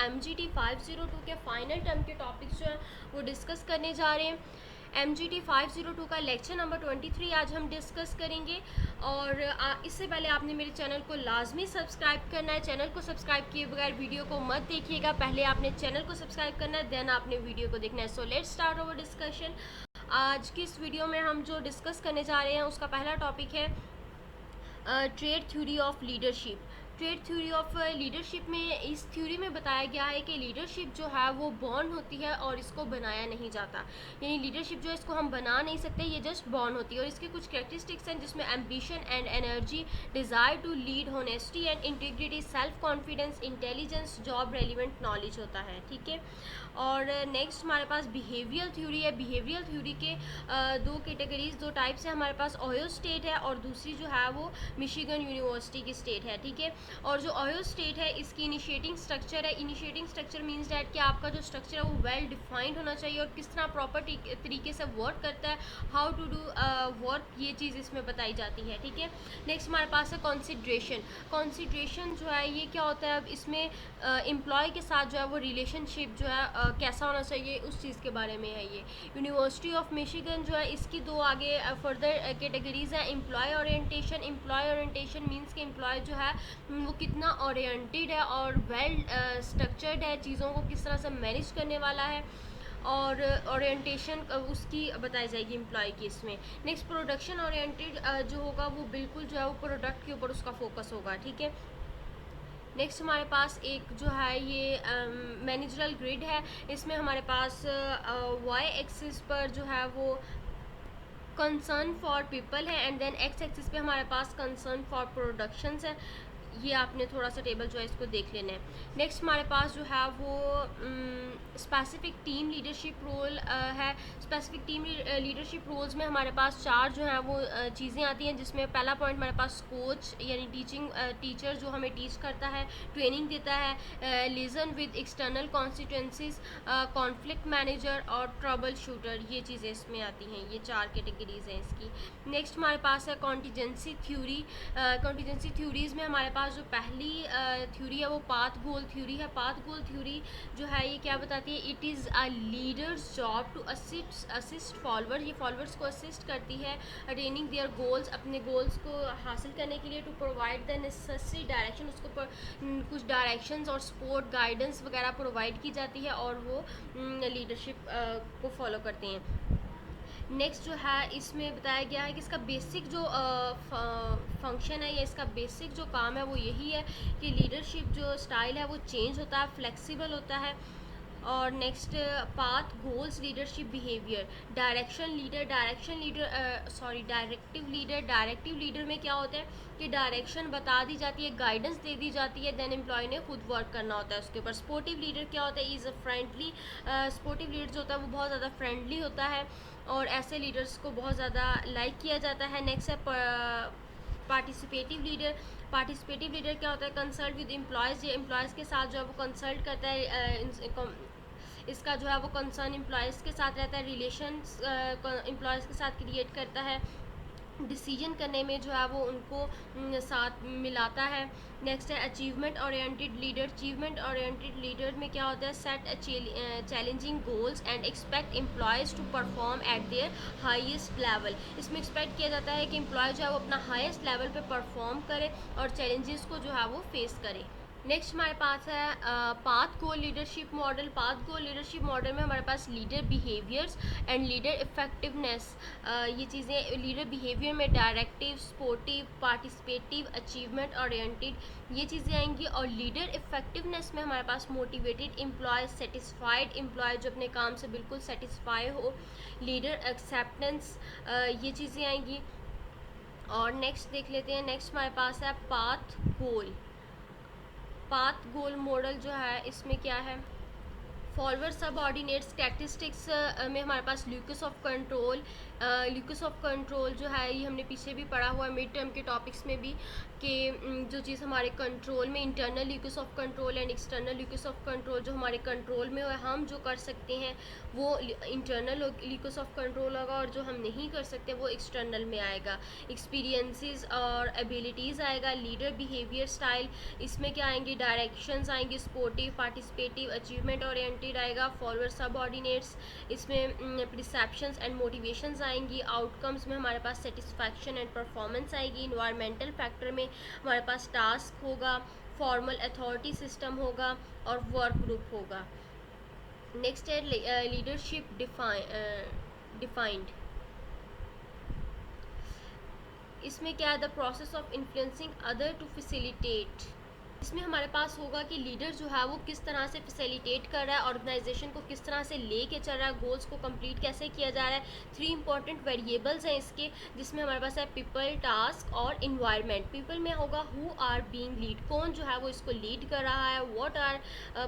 MGT 502 के final term के topics जो हैं वो डिस्कस करने जा रहे हैं। MGT 502 का लेक्चर नंबर 23 आज हम डिस्कस करेंगे। और इससे पहले आपने मेरे चैनल को लाजमी सब्सक्राइब करना है। चैनल को सब्सक्राइब किए बगैर वीडियो को मत देखिएगा, पहले आपने चैनल को सब्सक्राइब करना है, देन आपने वीडियो को देखना है। So let's start our discussion. आज की इस वीडियो में हम जो डिस्कस करने जा रहे हैं उसका पहला टॉपिक है trade theory of leadership. Trade theory of leadership में इस थ्योरी में बताया गया है कि लीडरशिप जो है वो बॉर्न होती है और इसको बनाया नहीं जाता। यानी लीडरशिप जो है इसको हम बना नहीं सकते, ये जस्ट बॉर्न होती है। और इसके कुछ कैरेक्टरिस्टिक्स हैं जिसमें ambition and energy, desire to lead, honesty and integrity, self confidence, intelligence, job relevant knowledge होता है। ठीक है। और नेक्स्ट हमारे पास बिहेवियल थ्योरी है। बिहेवियल थ्योरी के दो कैटेगरीज, दो टाइप्स हैं हमारे पास। ओहियो स्टेट है और दूसरी जो है वो मिशिगन यूनिवर्सिटी की स्टेट है। ठीक है। और जो ओहियो स्टेट है इसकी इनिशिएटिंग स्ट्रक्चर है। इनिशिएटिंग स्ट्रक्चर मीन्स डैट कि आपका जो स्ट्रक्चर है वो वेल डिफाइंड होना चाहिए और किस तरह प्रॉपर तरीके से वर्क करता है, हाउ टू डू वर्क, ये चीज़ इसमें बताई जाती है। ठीक है। नेक्स्ट हमारे पास है कॉन्सिडरेशन। कॉन्सिडरेशन जो है ये क्या होता है, अब इसमें एम्प्लॉय के साथ जो है वो रिलेशनशिप जो है कैसा होना चाहिए उस चीज़ के बारे में है ये। यूनिवर्सिटी ऑफ मिशिगन जो है इसकी दो आगे फर्दर कैटेगरीज हैं। Employee orientation. Employee orientation means कि एम्प्लॉय जो है वो कितना ओरिएंटेड है और वेल स्ट्रक्चर्ड है, चीज़ों को किस तरह से मैनेज करने वाला है, और ओरिएंटेशन उसकी बताई जाएगी एम्प्लॉय की इसमें। नेक्स्ट प्रोडक्शन ओरिएंटेड जो होगा वो बिल्कुल जो है वो प्रोडक्ट के ऊपर उसका फोकस होगा। ठीक है। नेक्स्ट हमारे पास एक जो है ये मैनेजरल ग्रिड है। इसमें हमारे पास वाई एक्सिस पर जो है वो कंसर्न फॉर पीपल है एंड देन एक्स एक्सिस पे हमारे पास कंसर्न फॉर प्रोडक्शंस है। ये आपने थोड़ा सा टेबल जो है इसको देख लेना है। नेक्स्ट हमारे पास जो है वो स्पेसिफिक टीम लीडरशिप रोल है। स्पेसिफिक टीम लीडरशिप रोल्स में हमारे पास चार जो हैं वो चीज़ें आती हैं, जिसमें पहला पॉइंट हमारे पास कोच यानी टीचर जो हमें टीच करता है, ट्रेनिंग देता है, liaison with external constituencies, conflict manager और ट्रबल शूटर, ये चीज़ें इसमें आती हैं। ये चार कैटेगरीज हैं इसकी। नेक्स्ट हमारे पास है कॉन्टीजेंसी थ्योरी। कॉन्टीजेंसी थ्योरीज़ में हमारे पास जो पहली थ्योरी है वो पाथ गोल थ्योरी है। पाथ गोल थ्योरी जो है ये क्या बताती है, it is a leader's job to assist followers. ये फॉलोअर्स को असिस्ट करती है अटेनिंग देयर गोल्स, अपने गोल्स को हासिल करने के लिए, to provide the necessary direction, उसको कुछ डायरेक्शंस और सपोर्ट गाइडेंस वगैरह प्रोवाइड की जाती है और वो लीडरशिप को फॉलो करते हैं। नेक्स्ट जो है इसमें बताया गया है कि इसका बेसिक जो फंक्शन है या इसका बेसिक जो काम है वो यही है कि लीडरशिप जो स्टाइल है वो चेंज होता है, फ्लेक्सिबल होता है। और next path goals leadership behaviour. Directive leader. Directive leader में क्या होता है कि डायरेक्शन बता दी जाती है, गाइडेंस दे दी जाती है, देन एम्प्लॉय ने खुद वर्क करना होता है उसके ऊपर। स्पोर्टिव लीडर क्या होता है, is a friendly. Sportive leader जो होता है वो बहुत ज़्यादा फ्रेंडली होता है और ऐसे लीडर्स को बहुत ज़्यादा लाइक किया जाता है। नेक्स्ट है पार्टिसिपेटिव लीडर। पार्टिसिपेटिव लीडर क्या होता है, कंसल्ट विद एम्प्लॉयज़। ये एम्प्लॉयज़ के साथ जो है वो कंसल्ट करता है, इसका जो है वो कंसर्न एम्प्लॉयज़ के साथ रहता है, रिलेशंस एम्प्लॉयज़ के साथ क्रिएट करता है, डिसीजन करने में जो है वो उनको साथ मिलाता है। नेक्स्ट है achievement oriented leader. Achievement oriented leader में क्या होता है, set challenging goals and expect employees to perform at their highest level. इसमें एक्सपेक्ट किया जाता है कि एम्प्लॉय जो है वो अपना हाईएस्ट लेवल पे परफॉर्म करे और चैलेंजेस को जो है वो फेस करे। नेक्स्ट हमारे पास है path goal leadership model. Path goal leadership model में हमारे पास leader behaviours and leader effectiveness, ये चीज़ें लीडर बिहेवियर में directive, supportive, participative, achievement oriented, ये चीज़ें आएंगी। और लीडर इफेक्टिवनेस में हमारे पास मोटिवेटेड एम्प्लॉय, सेटिस्फाइड एम्प्लॉय जो अपने काम से बिल्कुल सेटिस्फाई हो, लीडर एक्सेप्टेंस, ये चीज़ें आएंगी। और नेक्स्ट देख लेते हैं। नेक्स्ट हमारे पास है पाथ गोल। पाथ गोल मॉडल जो है इसमें क्या है, फॉलोअर सबऑर्डिनेट्स कैरेक्टरिस्टिक्स में हमारे पास locus of control, locus of control जो है ये हमने पीछे भी पढ़ा हुआ है मिड टर्म के टॉपिक्स में भी, कि जो चीज़ हमारे कंट्रोल में internal Lucas of control and external Lucas of control, जो हमारे कंट्रोल में हो हम जो कर सकते हैं वो इंटरनल ल्यूकस ऑफ कंट्रोल होगा, और जो हम नहीं कर सकते वो एक्सटर्नल में आएगा। एक्सपीरियंसेस और एबिलिटीज़ आएगा। लीडर बिहेवियर स्टाइल, इसमें क्या आएंगे, डायरेक्शंस आएंगे, स्पोर्टिव, पार्टिसिपेटिव, अचीवमेंट ओरिएंटेड आएगा। फॉलोअर, सबऑर्डिनेट्स, इसमें परसेप्शंस एंड मोटिवेशंस आएंगी। आउटकम्स में हमारे पास सेटिस्फैक्शन एंड परफॉर्मेंस आएगी। इन्वायरमेंटल फैक्टर में हमारे पास टास्क होगा, फॉर्मल अथॉरिटी सिस्टम होगा और वर्क ग्रुप होगा। नेक्स्ट है लीडरशिप डिफाइंड। इसमें क्या है, the process of influencing other to facilitate. इसमें हमारे पास होगा कि लीडर जो है वो किस तरह से फैसिलिटेट कर रहा है, ऑर्गेनाइजेशन को किस तरह से लेके चल रहा है, गोल्स को कंप्लीट कैसे किया जा रहा है। 3 इंपॉर्टेंट वेरिएबल्स हैं इसके, जिसमें हमारे पास है पीपल, टास्क और इन्वायरमेंट। पीपल में होगा हु आर बीइंग लीड, कौन जो है वो इसको लीड कर रहा है, व्हाट आर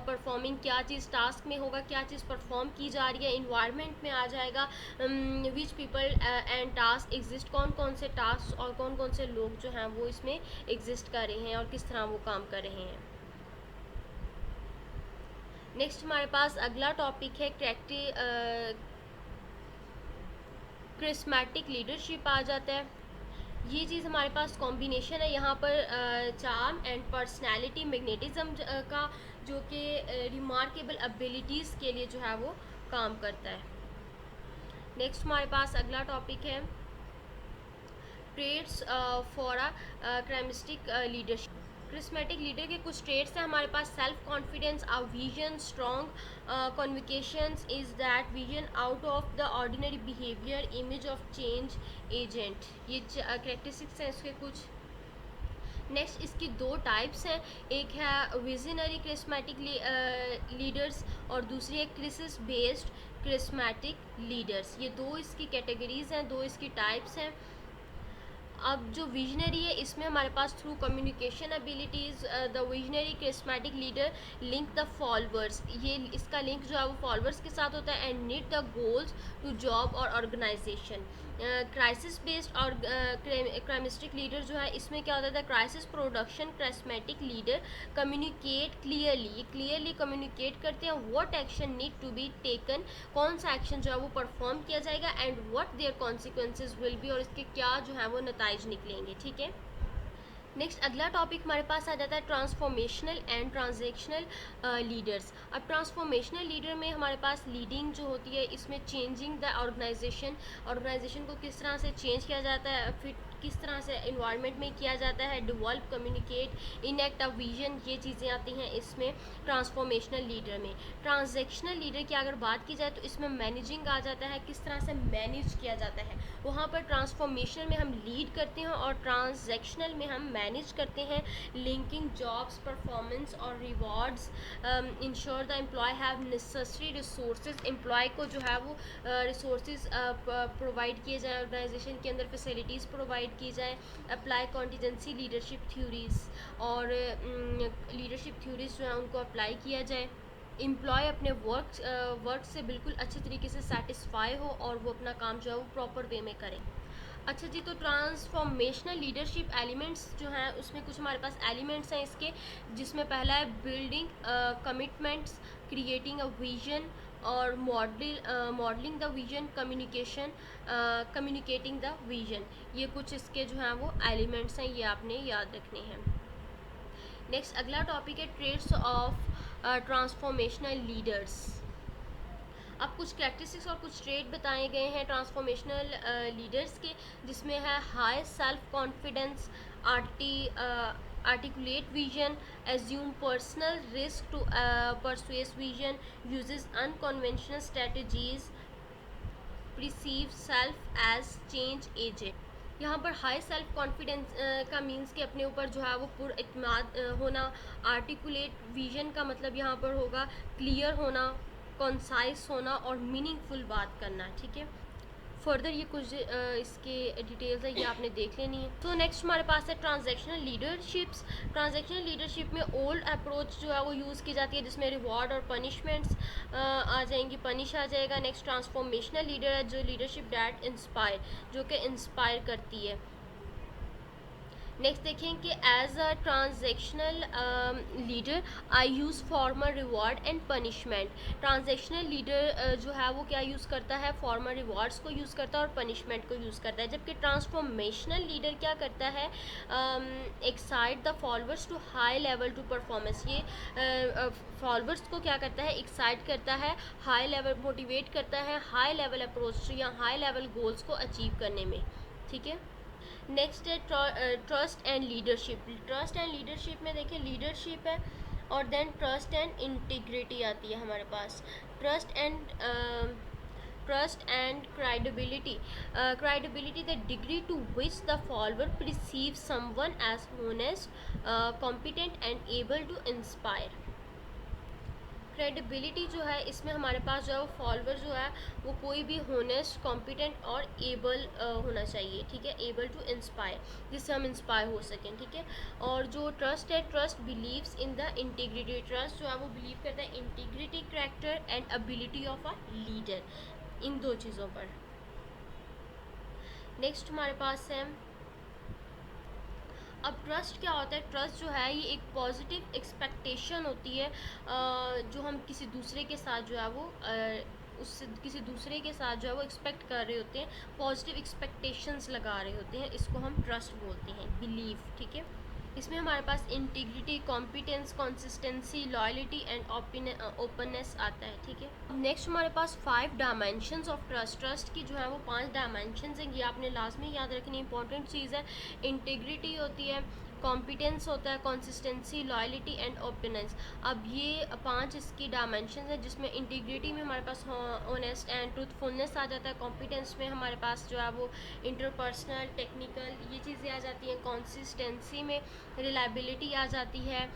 परफॉर्मिंग, क्या चीज़ टास्क में होगा, क्या चीज़ परफॉर्म की जा रही है। इन्वायरमेंट में आ जाएगा which people and task exist, कौन कौन से टास्क और कौन कौन से लोग जो हैं वो इसमें एग्जिस्ट कर रहे हैं और किस तरह वो काम कर रहे हैं। नेक्स्ट हमारे पास अगला टॉपिक है क्रिस्मेटिक लीडरशिप आ जाता है। ये चीज़ हमारे पास कॉम्बिनेशन है यहाँ पर चार्म एंड पर्सनैलिटी मैग्नेटिज्म का, जो कि रिमार्केबल एबिलिटीज़ के लिए जो है वो काम करता है। नेक्स्ट हमारे पास अगला टॉपिक है traits for a charismatic leadership. Charismatic leader के कुछ ट्रेड्स हैं हमारे पास, self confidence, a vision, strong convictions, is that vision, out of the ordinary behaviour, image of change agent. ये कैरेक्टरिस्टिक्स हैं इसके कुछ। नेक्स्ट इसकी 2 टाइप्स हैं, एक है विजनरी क्रिस्मेटिक लीडर्स और दूसरी है क्रिसिस बेस्ड क्रिस्मेटिक लीडर्स। ये 2 इसकी कैटेगरीज हैं, 2 इसकी टाइप्स हैं। अब जो विजनरी है इसमें हमारे pass through communication abilities the visionary charismatic leader link the followers, ये इसका लिंक जो है वो फॉलोअर्स के साथ होता है, and need the goals to job और ऑर्गेनाइजेशन। क्राइसिस बेस्ड और क्राइमिस्टिक लीडर जो है इसमें क्या होता है, crisis production charismatic leader communicate clearly, ये क्लियरली कम्युनिकेट करते हैं what action need to be taken, कौन सा एक्शन जो है वो परफॉर्म किया जाएगा, and what their consequences will be, और इसके क्या जो है वो नताइज निकलेंगे। ठीक है। नेक्स्ट अगला टॉपिक हमारे पास आ जाता है ट्रांसफॉर्मेशनल एंड ट्रांजेक्शनल लीडर्स। अब ट्रांसफॉर्मेशनल लीडर में हमारे पास लीडिंग जो होती है इसमें चेंजिंग द ऑर्गेनाइजेशन को किस तरह से चेंज किया जाता है, फिर किस तरह से इन्वायरमेंट में किया जाता है, develop, communicate, enact a vision, ये चीज़ें आती हैं इसमें ट्रांसफॉर्मेशनल लीडर में। ट्रांजेक्शनल लीडर की अगर बात की जाए तो इसमें मैनेजिंग आ जाता है, किस तरह से मैनेज किया जाता है। वहाँ पर ट्रांसफॉर्मेशनल में हम लीड करते हैं और ट्रांजेक्शनल में हम मैनेज करते हैं। लिंकिंग जॉब्स, परफॉर्मेंस और rewards, ensure the employee have necessary resources, employee को जो है वो रिसोर्सेज प्रोवाइड किए जाए, ऑर्गेनाइजेशन के अंदर फैसिलिटीज़ प्रोवाइड की जाए। अप्लाई कॉन्टीजेंसी लीडरशिप थ्योरीज, और लीडरशिप थ्योरीज जो है उनको अप्लाई किया जाए। एम्प्लॉय अपने वर्क से बिल्कुल अच्छे तरीके से सेटिस्फाई हो और वो अपना काम जो है वो प्रॉपर वे में करें। अच्छा जी, तो ट्रांसफॉर्मेशनल लीडरशिप एलिमेंट्स जो हैं उसमें कुछ हमारे पास एलिमेंट्स हैं इसके, जिसमें पहला है building commitments, creating a vision और modelling the vision, communicating the vision. ये कुछ इसके जो हैं वो एलिमेंट्स हैं, ये आपने याद रखने हैं। नेक्स्ट अगला टॉपिक है ट्रेड्स ऑफ ट्रांसफॉर्मेशनल लीडर्स। अब कुछ कैरेक्टरिस्टिक्स और कुछ ट्रेड बताए गए हैं ट्रांसफॉर्मेशनल लीडर्स के, जिसमें है high self confidence, articulate vision, assume personal risk to pursue vision, uses unconventional strategies, perceive self as change agent। यहाँ पर हाई सेल्फ कॉन्फिडेंस का मीन्स कि अपने ऊपर जो है वो पुरइत्माद होना। आर्टिकुलेट विजन का मतलब यहाँ पर होगा क्लियर होना, कॉन्साइज होना और मीनिंगफुल बात करना। ठीक है। फर्दर ये कुछ इसके डिटेल्स है, ये आपने देख लेनी है। तो नेक्स्ट हमारे पास है ट्रांजैक्शनल लीडरशिप्स। ट्रांजैक्शनल लीडरशिप में ओल्ड अप्रोच जो है वो यूज़ की जाती है, जिसमें रिवॉर्ड और पनिशमेंट्स आ जाएंगी, पनिश आ जाएगा। नेक्स्ट ट्रांसफॉर्मेशनल लीडर है, जो लीडरशिप डैट इंस्पायर, जो कि इंस्पायर करती है। नेक्स्ट देखें कि as a transactional leader I use formal reward and punishment. Transactional leader जो है वो क्या यूज़ करता है, फॉर्मल रिवॉर्ड्स को यूज़ करता है और पनिशमेंट को यूज़ करता है। जबकि ट्रांसफॉर्मेशनल लीडर क्या करता है, excite the followers to high level to performance. ये फॉलोअर्स को क्या करता है, एक्साइट करता है, हाई लेवल मोटिवेट करता है हाई लेवल अप्रोच या हाई लेवल गोल्स को अचीव करने में। ठीक है। नेक्स्ट है trust and leadership. Trust and leadership में देखिए लीडरशिप है और देन ट्रस्ट एंड इंटीग्रिटी आती है हमारे पास। Trust and credibility. Credibility the degree to which the follower perceive someone as honest, competent and able to inspire. Credibility जो है इसमें हमारे पास जो है वो फॉलोअर जो है वो कोई भी होनेस्ट, कॉम्पिटेंट और एबल होना चाहिए। ठीक है, एबल टू इंस्पायर, जिससे हम इंस्पायर हो सकें। ठीक है। और जो ट्रस्ट है, trust believes in the integrity. Trust जो है वो बिलीव करता है integrity, character and ability of a leader, इन दो चीज़ों पर। नेक्स्ट हमारे पास है, अब ट्रस्ट क्या होता है। ट्रस्ट जो है ये एक पॉजिटिव एक्सपेक्टेशन होती है, जो हम किसी दूसरे के साथ जो है वो उससे किसी दूसरे के साथ जो है वो एक्सपेक्ट कर रहे होते हैं, पॉजिटिव एक्सपेक्टेशंस लगा रहे होते हैं, इसको हम ट्रस्ट बोलते हैं, बिलीव। ठीक है। इसमें हमारे पास integrity, competence, consistency, loyalty and openness आता है। ठीक है। नेक्स्ट हमारे पास 5 डायमेंशंस ऑफ ट्रस्ट। ट्रस्ट की जो है वो 5 डायमेंशंस हैं, ये आपने लाजमी याद रखनी, इंपॉर्टेंट चीज़ है। इंटीग्रिटी होती है, कॉम्पिटेंस होता है, कंसिस्टेंसी, लॉयल्टी एंड ओपननेस। अब ये 5 इसकी डायमेंशन है, जिसमें इंटीग्रिटी में हमारे पास ऑनेस्ट एंड ट्रूथफुलनेस आ जाता है। कॉम्पिटेंस में हमारे पास जो है वो इंटरपर्सनल, टेक्निकल, ये चीज़ें आ जाती हैं। कंसिस्टेंसी में रिलायबिलिटी आ जाती है।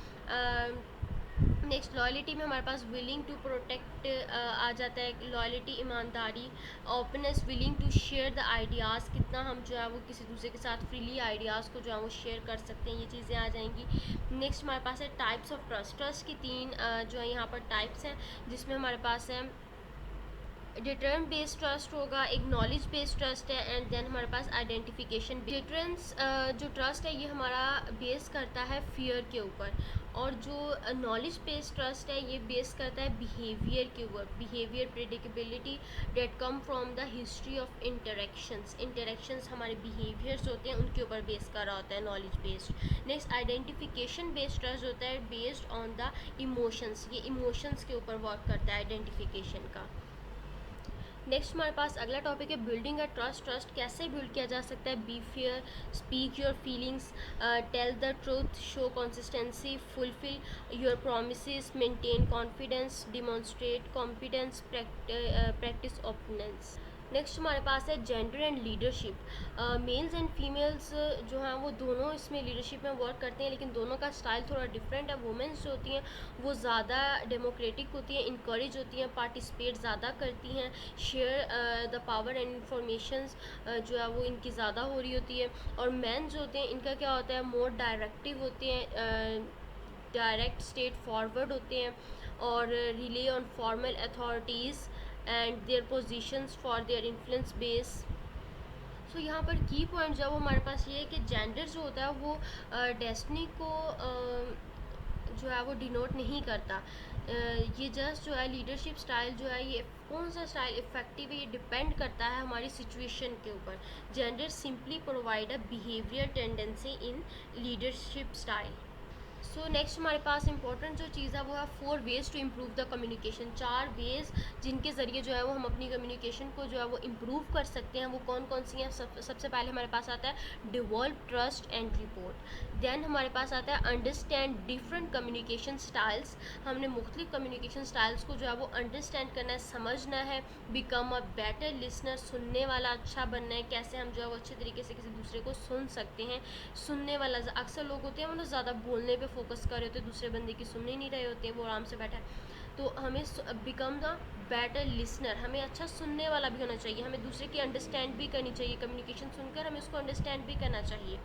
नेक्स्ट लॉयल्टी में हमारे पास विलिंग टू प्रोटेक्ट आ जाता है, लॉयल्टी ईमानदारी। Openness, willing to share the ideas, कितना हम जो है वो किसी दूसरे के साथ फ्रीली आइडियाज़ को जो है वो शेयर कर सकते हैं, ये चीज़ें आ जाएंगी। नेक्स्ट हमारे पास है टाइप्स ऑफ ट्रस्ट। ट्रस्ट की 3 जो है यहाँ पर टाइप्स हैं, जिसमें हमारे पास है डिटरेंट बेस्ड ट्रस्ट होगा, एक नॉलेज बेस्ड ट्रस्ट है, एंड देन हमारे पास आइडेंटिफिकेशन। डिटरेंस जो ट्रस्ट है ये हमारा बेस करता है फियर के ऊपर, और जो नॉलेज बेस्ड ट्रस्ट है ये बेस करता है बिहेवियर के ऊपर, behaviour predictability that come from the history of interactions हमारे बिहेवियर्स होते हैं उनके ऊपर बेस कर रहा होता है knowledge based. Next identification based trust होता है बेस्ड ऑन द इमोशंस, ये इमोशंस के ऊपर वर्क करता है आइडेंटिफिकेशन का। नेक्स्ट हमारे पास अगला टॉपिक है बिल्डिंग अ ट्रस्ट। ट्रस्ट कैसे बिल्ड किया जा सकता है। Be fair, speak your feelings, tell the truth, show consistency, fulfil your promises, maintain confidence, demonstrate competence, practise openness. Next हमारे पास है gender and leadership. Males and females जो हैं वो दोनों इसमें लीडरशिप में वर्क करते हैं, लेकिन दोनों का स्टाइल थोड़ा डिफरेंट है। वुमेंस जो होती हैं वो ज़्यादा डेमोक्रेटिक होती हैं, इनकरेज होती हैं, पार्टिसिपेट ज़्यादा करती हैं, share the power and informations जो है वो इनकी ज़्यादा हो रही होती है। और मैन जो होते हैं इनका क्या होता है, मोर डायरेक्टिव होते हैं, डायरेक्ट स्टेट फॉरवर्ड होते हैं, और rely on formal authorities and their positions for their influence base. So यहाँ पर की पॉइंट जो हमारे पास ये है कि जेंडर जो होता है वो डेस्टिनी को जो है वो डिनोट नहीं करता। ये जस्ट जो है लीडरशिप स्टाइल जो है ये कौन सा स्टाइल इफेक्टिव है ये डिपेंड करता है हमारी सिचुएशन के ऊपर। Gender simply provide a behaviour tendency in leadership style. So next हमारे पास इंपॉर्टेंट जो चीज़ है वो है 4 ways to improve the communication. 4 ways जिनके ज़रिए जो है वो हम अपनी कम्युनिकेशन को जो है वो इम्प्रूव कर सकते हैं। वो कौन कौन सी हैं। सबसे पहले हमारे पास आता है develop trust and report. Then हमारे पास आता है अंडरस्टैंड डिफरेंट कम्युनिकेशन स्टाइल्स। हमने मुख्तलिफ कम्युनिकेशन स्टाइल्स को जो है वो अंडरस्टैंड करना है, समझना है। बिकम अ बेटर लिसनर, सुनने वाला अच्छा बनना है, कैसे हम जो है वो अच्छे तरीके से किसी दूसरे को सुन सकते हैं। सुनने वाला, अक्सर लोग होते हैं मतलब ज़्यादा बोलने पे फोकस कर रहे होते हैं, दूसरे बंदे की सुन ही नहीं रहे होते हैं, वो आराम से बैठा है। तो हमें बिकम द बेटर लिसनर, हमें अच्छा सुनने वाला भी होना चाहिए, हमें दूसरे की अंडरस्टैंड भी करनी चाहिए, कम्युनिकेशन सुनकर हमें उसको अंडरस्टैंड भी करना चाहिए।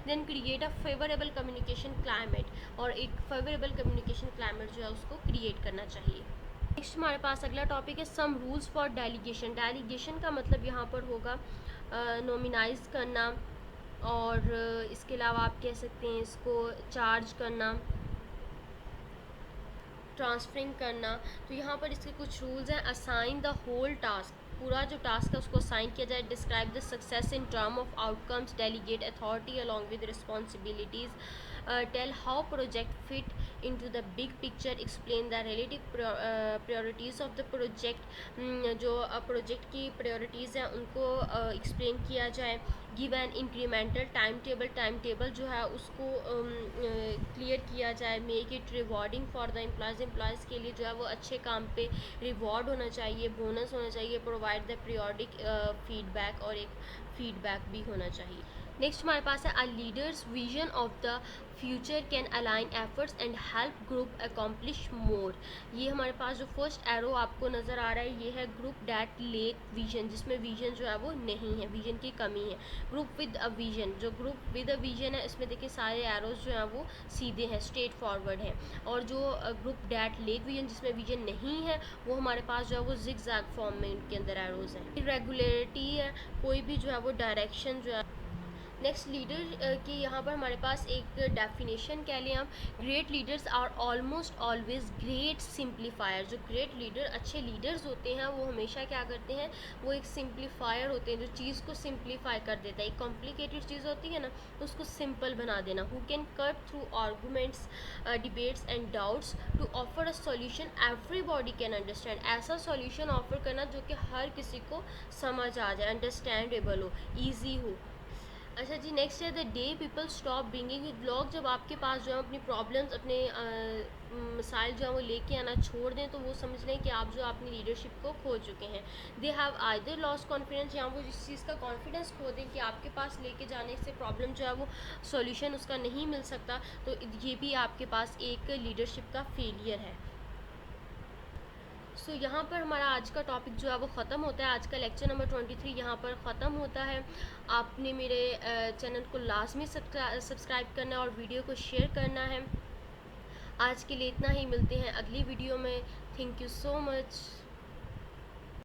Then create a favourable communication climate, और एक फेवरेबल कम्युनिकेशन क्लाइमेट जो है उसको क्रिएट करना चाहिए। नेक्स्ट हमारे पास अगला टॉपिक है some rules for delegation. Delegation का मतलब यहाँ पर होगा नॉमिनाइज करना, और इसके अलावा आप कह सकते हैं इसको चार्ज करना, ट्रांसफरिंग करना। तो यहाँ पर इसके कुछ रूल्स हैं। असाइन द होल टास्क, पूरा जो टास्क है उसको असाइन किया जाए। Describe the success in term of outcomes, delegate authority along with responsibilities, tell how project fit into the big picture, explain the relative priorities of the project, जो project की priorities हैं उनको explain किया जाए। Give an incremental time table, time table जो है उसको clear किया जाए। Make it rewarding for the employees के लिए जो है वो अच्छे काम पे रिवॉर्ड होना चाहिए, बोनस होना चाहिए। प्रोवाइड द पीरियोडिक फीडबैक, और एक फीडबैक भी होना चाहिए। नेक्स्ट हमारे पास है a leader's vision of the future can align efforts and help group accomplish more. ये हमारे पास जो फर्स्ट एरो आपको नज़र आ रहा है ये है ग्रुप डैट लेक विजन, जिसमें विजन जो है वो नहीं है, विजन की कमी है। ग्रुप विद अ विजन, जो ग्रुप विद अ विजन है इसमें देखिए सारे एरोज जो हैं वो सीधे हैं, स्ट्रेट फॉरवर्ड हैं। और जो ग्रुप डैट लेक विजन जिसमें विजन नहीं है वो हमारे पास जो है वो जिग जैग फॉर्म में इनके अंदर एरोज हैं। इरेगुलरिटी है, कोई भी जो है वो डायरेक्शन जो है। नेक्स्ट लीडर की यहाँ पर हमारे पास एक डेफिनेशन कह लें हम। Great leaders are almost always great simplifier. जो ग्रेट लीडर, अच्छे लीडर्स होते हैं वो हमेशा क्या करते हैं, वो एक सिंप्लीफायर होते हैं, जो चीज़ को सिंप्लीफाई कर देता है। एक कॉम्प्लिकेटेड चीज़ होती है ना तो उसको सिंपल बना देना। Who can cut through arguments, debates and doubts to offer a solution everybody can understand. ऐसा सॉल्यूशन ऑफर करना जो कि हर किसी को समझ आ जाए, अंडरस्टैंडेबल हो, ईजी हो। अच्छा जी, नेक्स्ट है the day people stop bringing with blog. जब आपके पास जो है अपनी प्रॉब्लम्स, अपने मसाइल जो है वो लेके आना छोड़ दें तो वो समझ लें कि आप जो अपनी लीडरशिप को खो चुके हैं। They have either lost confidence, या वो जिस चीज़ का कॉन्फिडेंस खो दें कि आपके पास लेके जाने से प्रॉब्लम जो है वो सॉल्यूशन उसका नहीं मिल सकता, तो ये भी आपके पास एक लीडरशिप का फेलियर है। सो यहाँ पर हमारा आज का टॉपिक जो है वो ख़त्म होता है। आज का लेक्चर नंबर 23 यहाँ पर ख़त्म होता है। आपने मेरे चैनल को लाजमी सब्सक्राइब करना है और वीडियो को शेयर करना है। आज के लिए इतना ही, मिलते हैं अगली वीडियो में। Thank you so much.